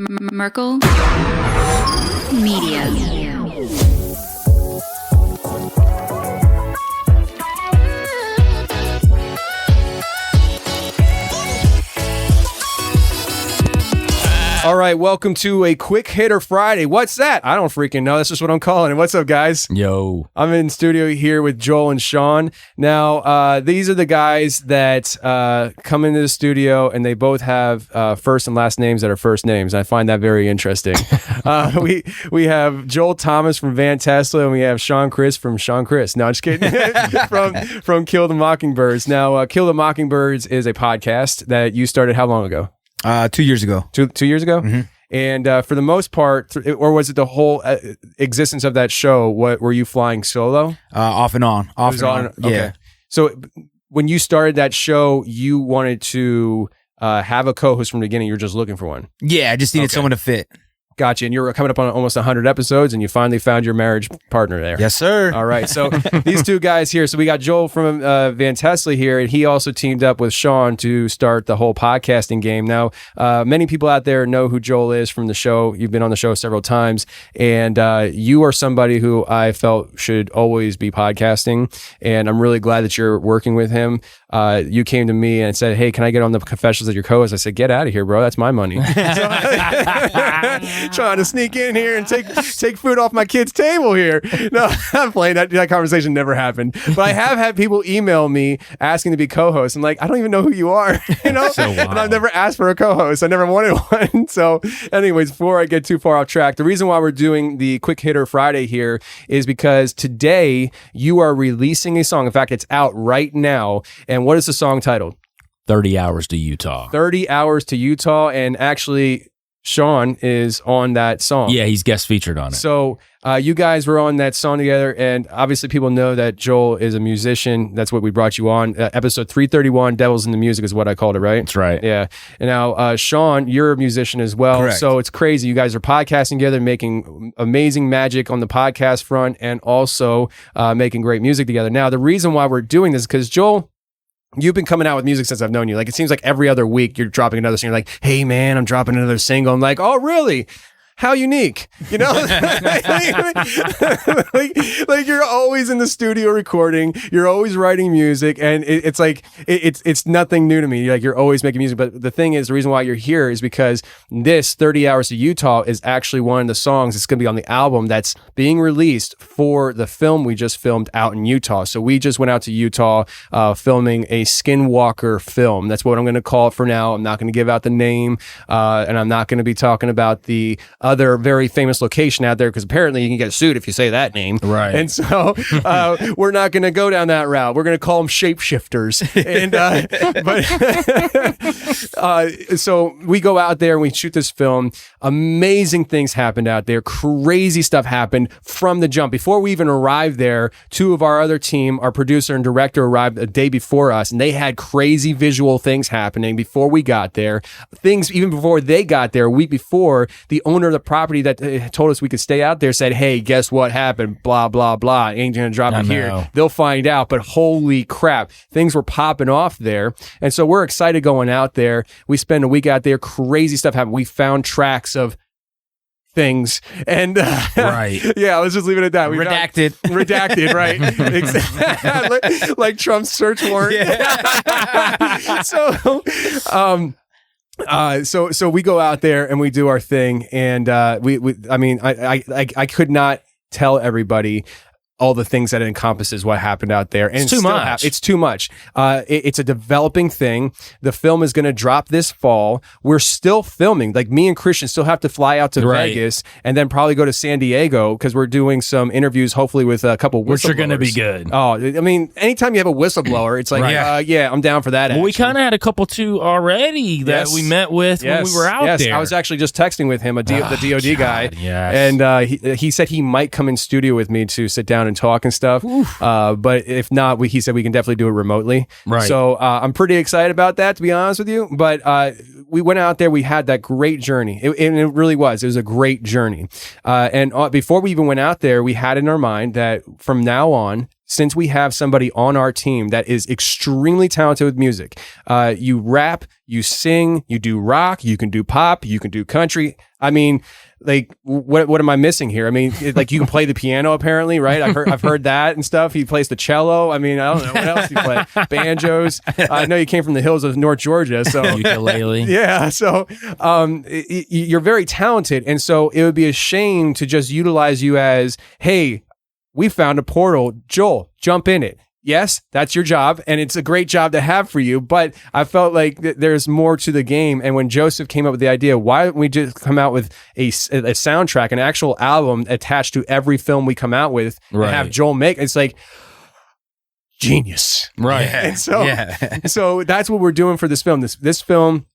Merkel Media. All right, welcome to a Quick Hitter Friday. What's that? I don't freaking know. That's just what I'm calling it. What's up, guys? Yo. I'm in studio here with Joel and Sean. Now, these are the guys that come into the studio, and they both have first and last names that are first names. I find that very interesting. We have Joel Thomas from Van Tesla, and we have Sean Chris from Sean Chris. No, I'm just kidding. from Kill The Mockingbirds. Now, Kill The Mockingbirds is a podcast that you started how long ago? 2 years ago. Two years ago? Mm-hmm. And for the most part, or was it the whole existence of that show? What were you flying solo? Off and on. Off and on. Okay. Yeah. So when you started that show, you wanted to have a co-host from the beginning. You were just looking for one. Yeah, I just needed someone to fit. Gotcha. And you're coming up on almost 100 episodes, and you finally found your marriage partner there. Yes, sir. All right. So these two guys here. So we got Joel from Van Tesla here, and he also teamed up with Sean to start the whole podcasting game. Now, many people out there know who Joel is from the show. You've been on the show several times, and you are somebody who I felt should always be podcasting, and I'm really glad that you're working with him. You came to me and said, "Hey, can I get on the Confessionals as your co-host?" I said, "Get out of here, bro. That's my money." Trying to sneak in here and take food off my kid's table here. No, I'm playing. That conversation never happened. But I have had people email me asking to be co-hosts. I'm like, I don't even know who you are, you know? So and I've never asked for a co-host. I never wanted one. So anyways, before I get too far off track, the reason why we're doing the Quick Hitter Friday here is because today you are releasing a song. In fact, it's out right now. And what is the song titled? 30 Hours to Utah. 30 Hours to Utah. And actually, Sean is on that song. Yeah, he's guest featured on it. So you guys were on that song together, and obviously people know that Joel is a musician. That's what we brought you on. Episode 331, Devils in the Music is what I called it, right? That's right. Yeah. And now, Sean, you're a musician as well. Correct. So it's crazy. You guys are podcasting together, making amazing magic on the podcast front, and also making great music together. Now, the reason why we're doing this is because, Joel, you've been coming out with music since I've known you. Like, it seems like every other week you're dropping another single. Like, hey, man, I'm dropping another single. I'm like, oh, really? How unique, you know? like you're always in the studio recording. You're always writing music, and it's like it's nothing new to me. Like, you're always making music. But the thing is, the reason why you're here is because this 30 Hours to Utah is actually one of the songs that's going to be on the album that's being released for the film we just filmed out in Utah. So we just went out to Utah filming a Skinwalker film. That's what I'm going to call it for now. I'm not going to give out the name, and I'm not going to be talking about the other very famous location out there, because apparently you can get sued if you say that name. Right. And so we're not going to go down that route. We're going to call them shapeshifters. And so we go out there and we shoot this film. Amazing things happened out there. Crazy stuff happened from the jump. Before we even arrived there, two of our other team, our producer and director, arrived a day before us, and they had crazy visual things happening before we got there. Things even before they got there, a week before, the owner of the property that told us we could stay out there said, hey, guess what happened? Blah, blah, blah. Ain't gonna drop it here. They'll find out. But holy crap, things were popping off there. And so we're excited going out there. We spend a week out there. Crazy stuff happened. We found tracks of things, and right. Yeah, let's just leave it at that. Redacted. Redacted, right? like Trump's search warrant. Yeah. So we go out there and we do our thing, and I could not tell everybody all the things that it encompasses what happened out there. And it's too much. It's too much. It's a developing thing. The film is going to drop this fall. We're still filming. Like, me and Christian still have to fly out to Vegas and then probably go to San Diego, because we're doing some interviews, hopefully with a couple whistleblowers. Which are going to be good. Oh, I mean, anytime you have a whistleblower, it's like, yeah, I'm down for that. Well, we kind of had a couple too already that we met with when we were out there. I was actually just texting with him, the DOD guy. Yes. And he said he might come in studio with me to sit down and talk and stuff. But if not, he said we can definitely do it remotely. Right. So I'm pretty excited about that, to be honest with you. But we went out there. We had that great journey. It really was. It was a great journey. And before we even went out there, we had in our mind that from now on, since we have somebody on our team that is extremely talented with music, you rap, you sing, you do rock, you can do pop, you can do country. I mean, like, what am I missing here? I mean, like, you can play the piano apparently, right? I've heard that and stuff. He plays the cello. I mean, I don't know what else you play. Banjos. I know you came from the hills of North Georgia, so ukulele. Yeah, so you're very talented, and so it would be a shame to just utilize you as, hey, we found a portal, Joel, jump in it. Yes, that's your job, and it's a great job to have for you, but I felt like there's more to the game. And when Joseph came up with the idea, why don't we just come out with a soundtrack, an actual album attached to every film we come out with, and have Joel make, it's like, genius. Right. And so that's what we're doing for this film. This film,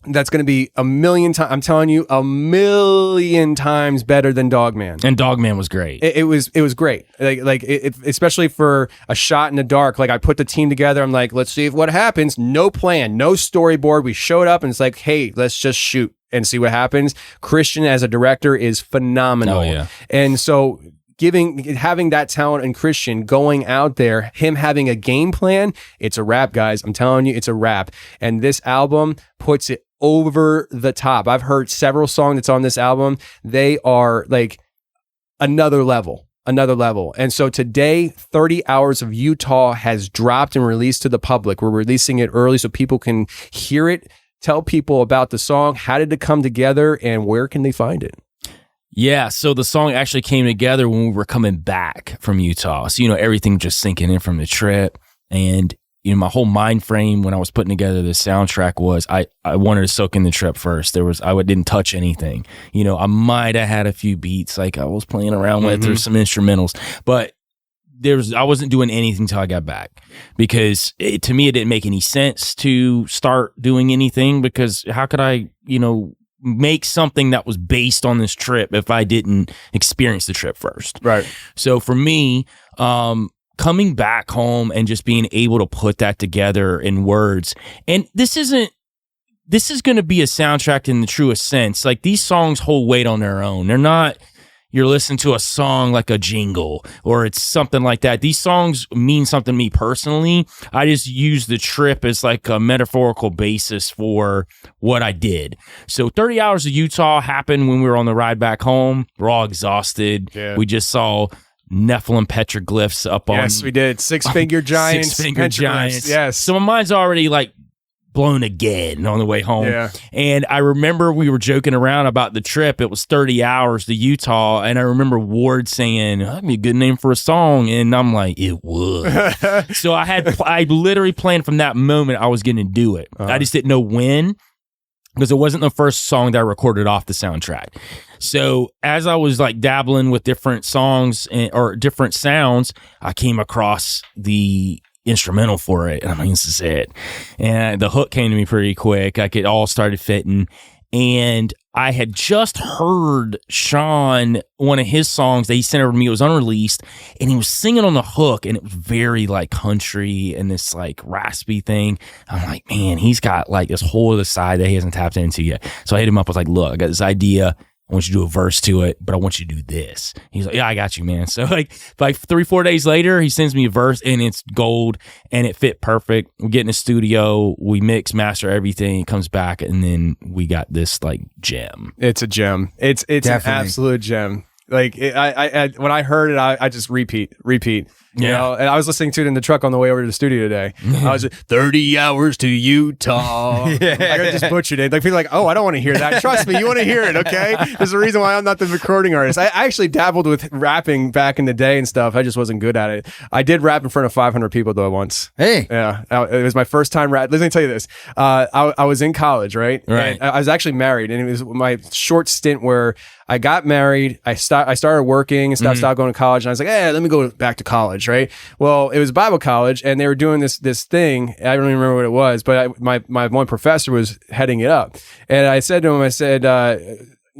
that's going to be a million times, I'm telling you, a million times better than Dogman. And Dogman was great. It was great. Like especially for a shot in the dark. Like, I put the team together. I'm like, let's see what happens. No plan, no storyboard. We showed up and it's like, hey, let's just shoot and see what happens. Christian as a director is phenomenal. Oh, yeah. And so having that talent in Christian going out there, him having a game plan, it's a wrap, guys. I'm telling you, it's a wrap. And this album puts it over the top. I've heard several songs that's on this album. They are like another level. And so today, 30 Hours of Utah has dropped and released to the public. We're releasing it early so people can hear it, tell people about the song, how did it come together, and where can they find it? Yeah, so the song actually came together when we were coming back from Utah. So, everything just sinking in from the trip. And, my whole mind frame when I was putting together the soundtrack was I wanted to soak in the trip first. I didn't touch anything. I might have had a few beats like I was playing around with or some instrumentals, but I wasn't doing anything until I got back, because to me, it didn't make any sense to start doing anything, because how could I, make something that was based on this trip if I didn't experience the trip first. Right. So for me, coming back home and just being able to put that together in words, and this is going to be a soundtrack in the truest sense. Like, these songs hold weight on their own. They're not, you're listening to a song like a jingle or it's something like that. These songs mean something to me personally. I just use the trip as like a metaphorical basis for what I did. So 30 Hours of Utah happened when we were on the ride back home. We're all exhausted. Yeah. We just saw Nephilim petroglyphs up on. Yes, we did. Six-finger giants. Six-finger giants. Yes. So my mind's already like blown again on the way home. Yeah. And I remember we were joking around about the trip. It was 30 hours to Utah. And I remember Ward saying, that'd be a good name for a song. And I'm like, it would. So I literally planned from that moment I was going to do it. I just didn't know when, because it wasn't the first song that I recorded off the soundtrack. So as I was like dabbling with different songs or different sounds, I came across the instrumental for it, and I'm like, this is it. And the hook came to me pretty quick. Like, it all started fitting. And I had just heard Sean, one of his songs that he sent over to me, it was unreleased, and he was singing on the hook, and it was very like country and this like raspy thing. I'm like, man, he's got like this whole other side that he hasn't tapped into yet. So I hit him up. I was like, look, I got this idea. I want you to do a verse to it, but I want you to do this. He's like, yeah, I got you, man. So like 3-4 days later, he sends me a verse, and it's gold, and it fit perfect. We get in the studio, we mix, master everything, it comes back, and then we got this like gem. It's a gem. It's an absolute gem. Like, I when I heard it, I just repeat. You know, and I was listening to it in the truck on the way over to the studio today. I was 30 hours to Utah. Like, I just butchered it. Like, people are like, oh, I don't want to hear that. Trust me, you want to hear it, okay? There's a reason why I'm not the recording artist. I actually dabbled with rapping back in the day and stuff. I just wasn't good at it. I did rap in front of 500 people though once. Hey. Yeah. It was my first time rap. Let me tell you this. I was in college, right? Right. And I was actually married, and it was my short stint where I got married. I started working and stopped going to college. And I was like, hey, let me go back to college, right? Well, it was Bible college, and they were doing this thing. I don't even remember what it was, but my one professor was heading it up. And I said to him, I said,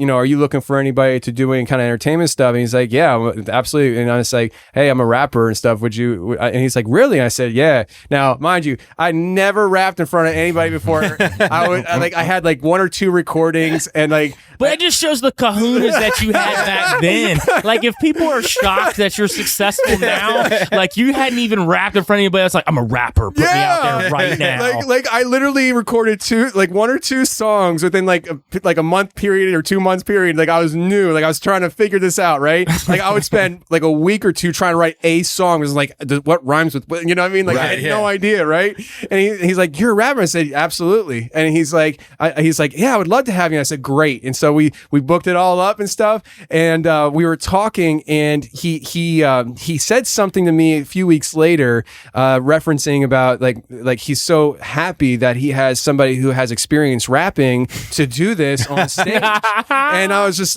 are you looking for anybody to do any kind of entertainment stuff? And he's like, yeah, absolutely. And I was like, hey, I'm a rapper and stuff. Would you? And he's like, really? And I said, yeah. Now, mind you, I never rapped in front of anybody before. I had like 1 or 2 recordings and like. But it just shows the kahunas that you had back then. Like, if people are shocked that you're successful now, like, you hadn't even rapped in front of anybody else, like, I'm a rapper, put me out there right now. Like I literally recorded 1 or 2 songs within like a month period or 2 months period. Like, I was new. Like, I was trying to figure this out, right? Like, I would spend like a week or 2 trying to write a song. It was like, what rhymes with what? You know what I mean? Like, I had no idea, right? And he's like, you're a rapper? I said, absolutely. And he's like, yeah, I would love to have you. And I said, great. And so we booked it all up and stuff, and we were talking, and he said something to me a few weeks later, referencing about like he's so happy that he has somebody who has experience rapping to do this on stage. And I just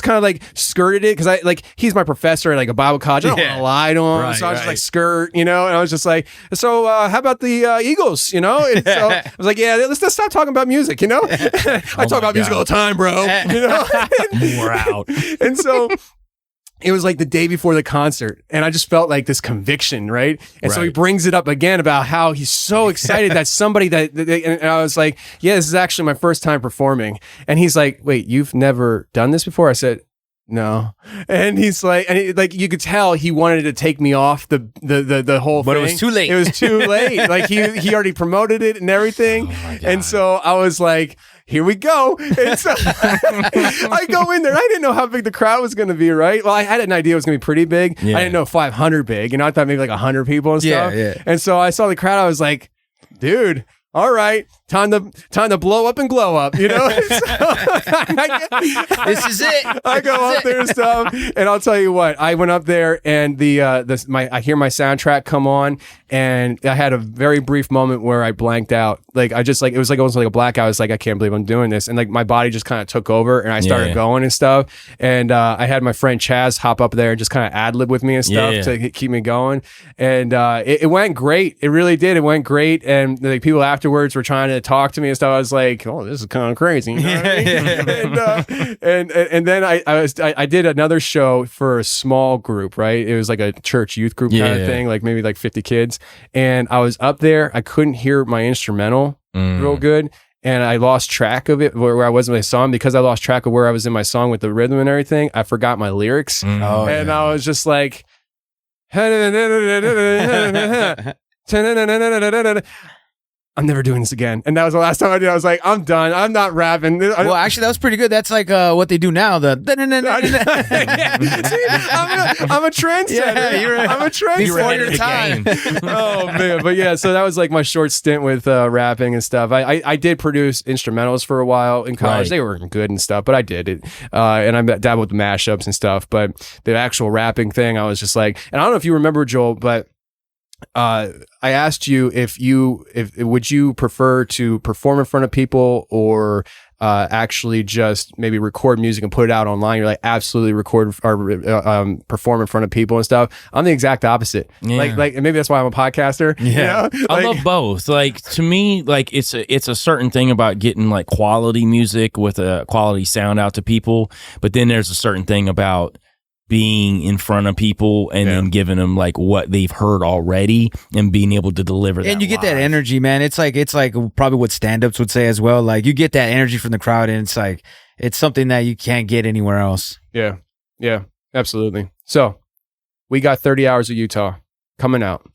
kind of like skirted it because he's my professor at like a Bible college. I don't want to lie to him, so I was just like skirt, and I was just like, so how about the Eagles, And so I was like, yeah, let's stop talking about music, I talk about music all the time, bro. More out. And so it was like the day before the concert, and I just felt like this conviction, right? And so he brings it up again about how he's so excited that somebody and I was like, yeah, this is actually my first time performing. And he's like, wait, you've never done this before? I said, no. And he's like, you could tell he wanted to take me off the whole thing. But it was too late. It was too late. Like he already promoted it and everything. Oh my God. And so I was like, here we go. And so I go in there. I didn't know how big the crowd was going to be, right? Well, I had an idea it was going to be pretty big. Yeah. I didn't know 500 big. I thought maybe like 100 people and stuff. Yeah. And so I saw the crowd. I was like, dude, all right, time to blow up and glow up, So, This is it. I go up there and stuff, and I'll tell you what, I went up there and I hear my soundtrack come on, and I had a very brief moment where I blanked out. Like it was like almost like a blackout. I was like, I can't believe I'm doing this, and like my body just kind of took over, and I started going and stuff. And I had my friend Chaz hop up there and just kind of ad lib with me and stuff to keep me going. And it went great. It really did. It went great, and like people afterwards were trying to talk to me and stuff. I was like, oh, this is kind of crazy. You know what I mean? And then I did another show for a small group, right? It was like a church youth group kind of thing, like maybe like 50 kids. And I was up there. I couldn't hear my instrumental real good. And I lost track of it where I was in my song. Because I lost track of where I was in my song with the rhythm and everything, I forgot my lyrics. I was just like, I'm never doing this again. And that was the last time I did. I was like, I'm done. I'm not rapping. Well, actually, that was pretty good. That's like what they do now. See, I'm a trendsetter. I'm a trendsetter. Before your time. Oh, man. But yeah, so that was like my short stint with rapping and stuff. I did produce instrumentals for a while in college. They weren't good and stuff, but I did it. And I dabbled with mashups and stuff. But the actual rapping thing, I was just like, and I don't know if you remember, Joel, but I asked you if would you prefer to perform in front of people or actually just maybe record music and put it out online. You're like, absolutely record or perform in front of people and stuff. I'm the exact opposite. Yeah. Like maybe that's why I'm a podcaster. Yeah, I love both. Like to me, like it's a certain thing about getting like quality music with a quality sound out to people, but then there's a certain thing about being in front of people and then giving them like what they've heard already and being able to deliver that. And you get live. that energy, man. It's like probably what stand-ups would say as well. Like you get that energy from the crowd, and it's something that you can't get anywhere else. Yeah, absolutely. So we got 30 Hours of Utah coming out,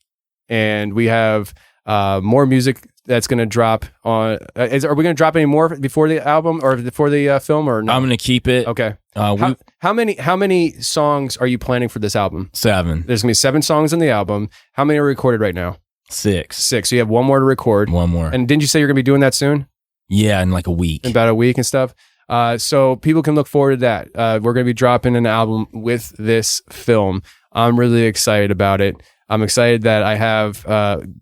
and we have more music that's going to drop on. Are we going to drop any more before the album or before the film, or no? I'm going to keep it. Okay. How many songs are you planning for this album? 7. There's going to be 7 songs on the album. How many are recorded right now? 6. 6. So you have one more to record. One more. And didn't you say you're going to be doing that soon? Yeah, in like a week. In about a week and stuff. So people can look forward to that. We're going to be dropping an album with this film. I'm really excited about it. I'm excited that I have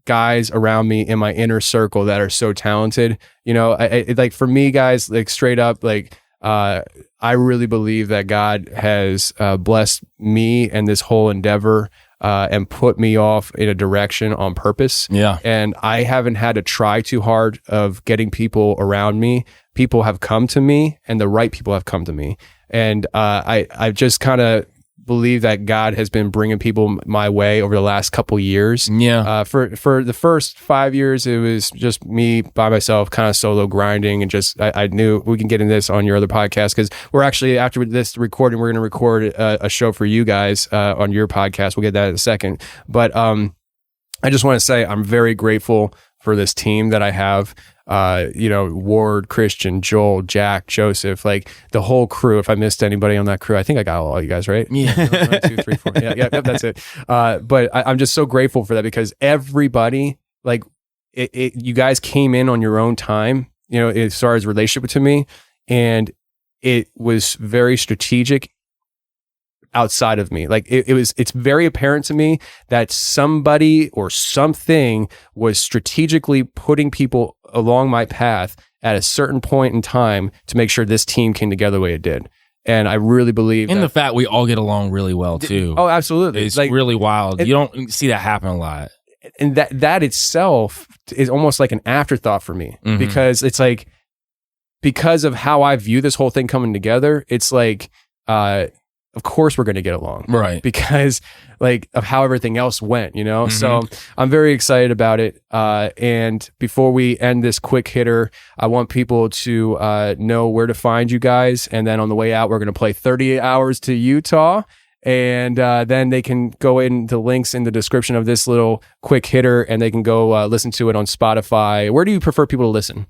guys around me in my inner circle that are so talented. You know, like for me, guys, like straight up, like I really believe that God has blessed me and this whole endeavor and put me off in a direction on purpose. Yeah. And I haven't had to try too hard of getting people around me. People have come to me, and the right people have come to me. And I just kind of believe that God has been bringing people my way over the last couple years. Yeah. For the first 5 years, it was just me by myself, kind of solo grinding, and just I knew we can get into this on your other podcast, because we're actually, after this recording, we're going to record a show for you guys on your podcast. We'll get that in a second. But I just want to say I'm very grateful for this team that I have. Ward, Christian, Joel, Jack, Joseph, like the whole crew. If I missed anybody on that crew, I think I got all you guys, right? Yeah. 1, 2, 3, 4. Yeah, that's it. But I'm just so grateful for that, because everybody, like, you guys came in on your own time, as far as relationship to me, and it was very strategic outside of me. Like it's very apparent to me that somebody or something was strategically putting people along my path at a certain point in time to make sure this team came together the way it did. And I really believe the fact we all get along really well too. Oh, absolutely. It's like, really wild. You don't see that happen a lot. And that itself is almost like an afterthought for me, because it's like, because of how I view this whole thing coming together, it's like, of course we're going to get along. Right. Because like of how everything else went, So I'm very excited about it. And before we end this quick hitter, I want people to know where to find you guys. And then on the way out, we're going to play 38 Hours to Utah. And then they can go into links in the description of this little quick hitter, and they can go listen to it on Spotify. Where do you prefer people to listen?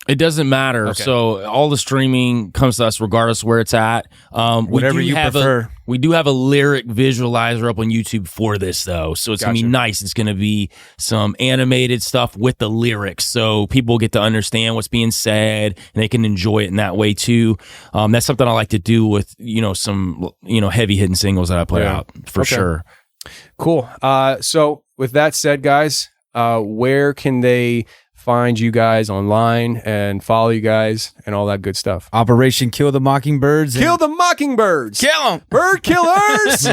It doesn't matter. Okay. So all the streaming comes to us regardless of where it's at. Whatever you prefer. We do have a lyric visualizer up on YouTube for this, though. So it's going to be nice. It's going to be some animated stuff with the lyrics, so people get to understand what's being said, and they can enjoy it in that way, too. That's something I like to do with, some, heavy-hitting singles that I put out, for sure. Cool. So with that said, guys, where can they find you guys online and follow you guys and all that good stuff? Operation Kill the Mockingbirds. Kill the Mockingbirds. Kill them. Bird killers.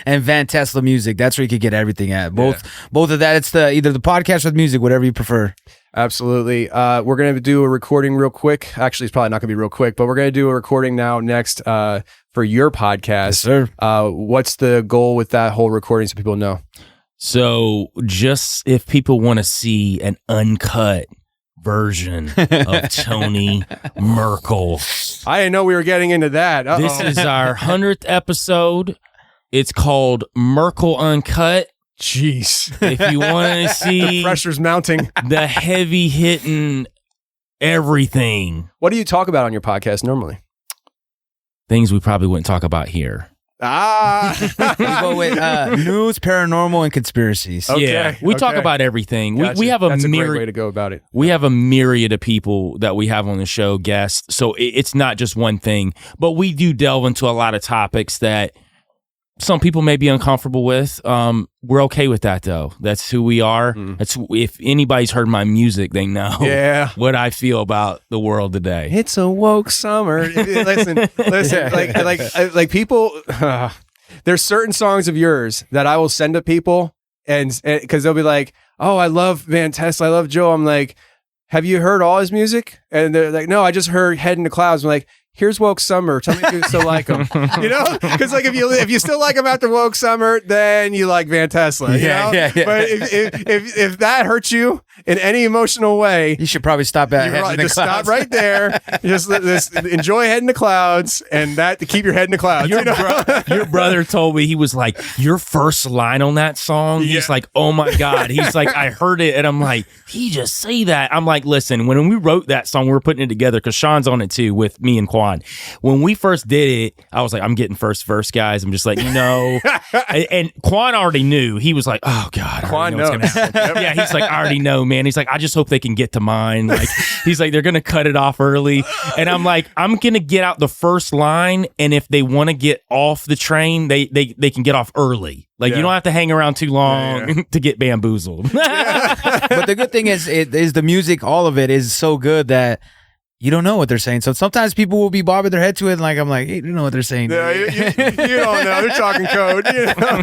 And Van Tesla Music. That's where you can get everything at. Both of that. It's either the podcast or the music, whatever you prefer. Absolutely. We're going to do a recording real quick. Actually, it's probably not going to be real quick, but we're going to do a recording now next for your podcast. Yes, sir. What's the goal with that whole recording, so people know? So just if people want to see an uncut version of Tony Merkel. I didn't know we were getting into that. Uh-oh. This is our 100th episode. It's called Merkel Uncut. Jeez. If you want to see the pressure's mounting, the heavy hitting everything. What do you talk about on your podcast normally? Things we probably wouldn't talk about here. We go with news, paranormal, and conspiracies. Okay, yeah, we talk about everything. Gotcha. We have a That's a great myriad way to go about it. We have a myriad of people that we have on the show, guests. So it's not just one thing, but we do delve into a lot of topics that some people may be uncomfortable with. We're okay with that, though. That's who we are. That's if anybody's heard my music, they know what I feel about the world today. It's a woke summer. Listen, like people. There's certain songs of yours that I will send to people, and because they'll be like, "Oh, I love Van Tesla. I love Joe." I'm like, "Have you heard all his music?" And they're like, "No, I just heard Head in the Clouds." I'm like, here's Woke Summer. Tell me if you still like him. Because like if you still like him after Woke Summer, then you like Van Tesla. Yeah. But if that hurts you in any emotional way, you should probably stop at Head in the Clouds. Stop right there. just enjoy Head in the Clouds, and that to keep your head in the clouds. Your brother told me, he was like, your first line on that song. He's like, oh my God. He's like, I heard it, and I'm like, he just say that. I'm like, listen, when we wrote that song, we were putting it together because Sean's on it too with me and Quan. When we first did it, I was like, I'm getting first verse, guys. I'm just like, and Quan already knew. He was like, oh God, Quan knows. Yeah, he's like, I already know, man. He's like, I just hope they can get to mine. Like, he's like, they're gonna cut it off early, and I'm like, I'm gonna get out the first line, and if they want to get off the train, they can get off early. Like, you don't have to hang around too long to get bamboozled. But the good thing is the music, all of it is so good that you don't know what they're saying. So sometimes people will be bobbing their head to it, and like I'm like, hey, you know what they're saying. Yeah, you don't know. They're talking code. You know?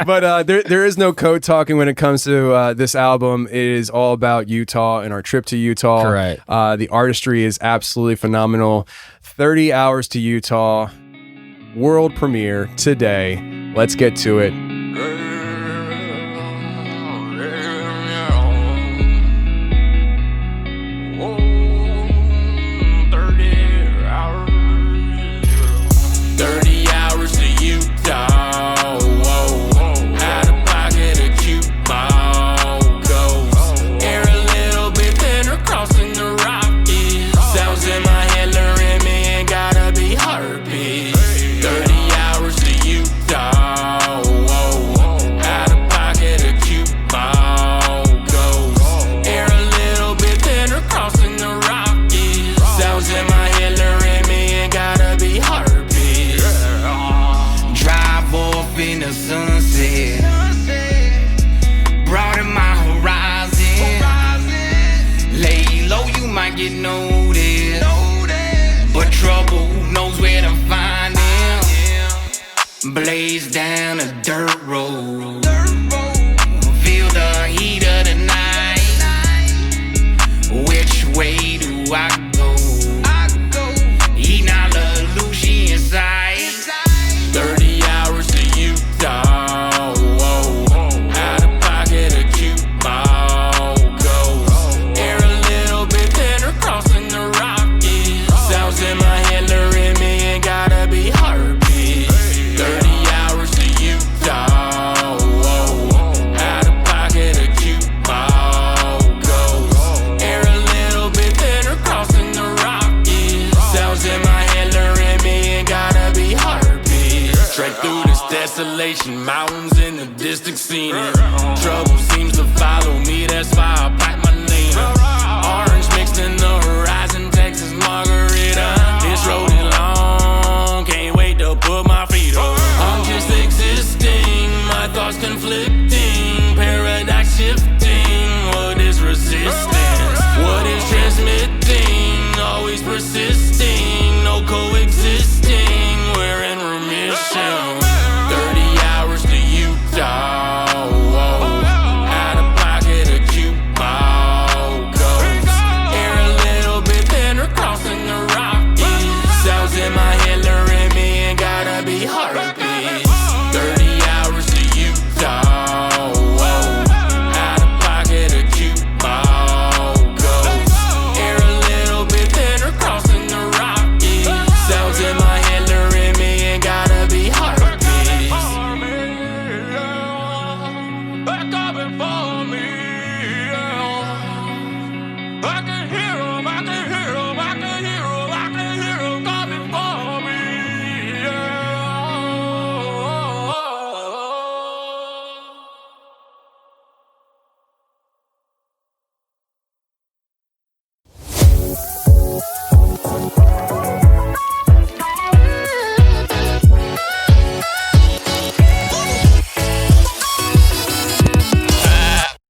But there is no code talking when it comes to this album. It is all about Utah and our trip to Utah. Correct. The artistry is absolutely phenomenal. 30 Hours to Utah, world premiere today. Let's get to it. 30 hours to Utah. Whoa. Out of pocket, a cute ball goes. Air a little bit thinner, crossing the Rockies. Sounds in my head, luring me, ain't gotta be heartbeat. 30 hours to Utah. Whoa. Out of pocket, a cute ball goes. Air a little bit thinner, crossing the Rockies. Sounds in my head, luring me, ain't gotta be heartbeat. Drive off in the sunset, broaden my horizon. Lay low, you might get noticed, but trouble knows where to find him. Blaze down a dirt road, feel the heat of the night. Which way do I go? Eating all the Lucy inside. 30 hours to Utah. Whoa. Out of pocket, a cute ball goes. Air a little bit thinner, crossing the Rockies. Sounds in my head, luring me, ain't gotta be heartbeat. 30 hours to Utah. Whoa. Out of pocket, a cute ball goes. Air a little bit thinner, crossing the Rockies. Sounds in my head, luring me, ain't gotta be heartbeat. Straight through this desolation, mountains in the distance seen it. Trouble seems to follow me, that's why I pack my Nina. Orange mixed in the horizon, Texas margarita. This road is long, can't wait to put my feet on. I'm just existing, my thoughts conflicting. Paradox shifting, what is resistance? What is transmitting? Always persisting, no coexisting. We're in remission.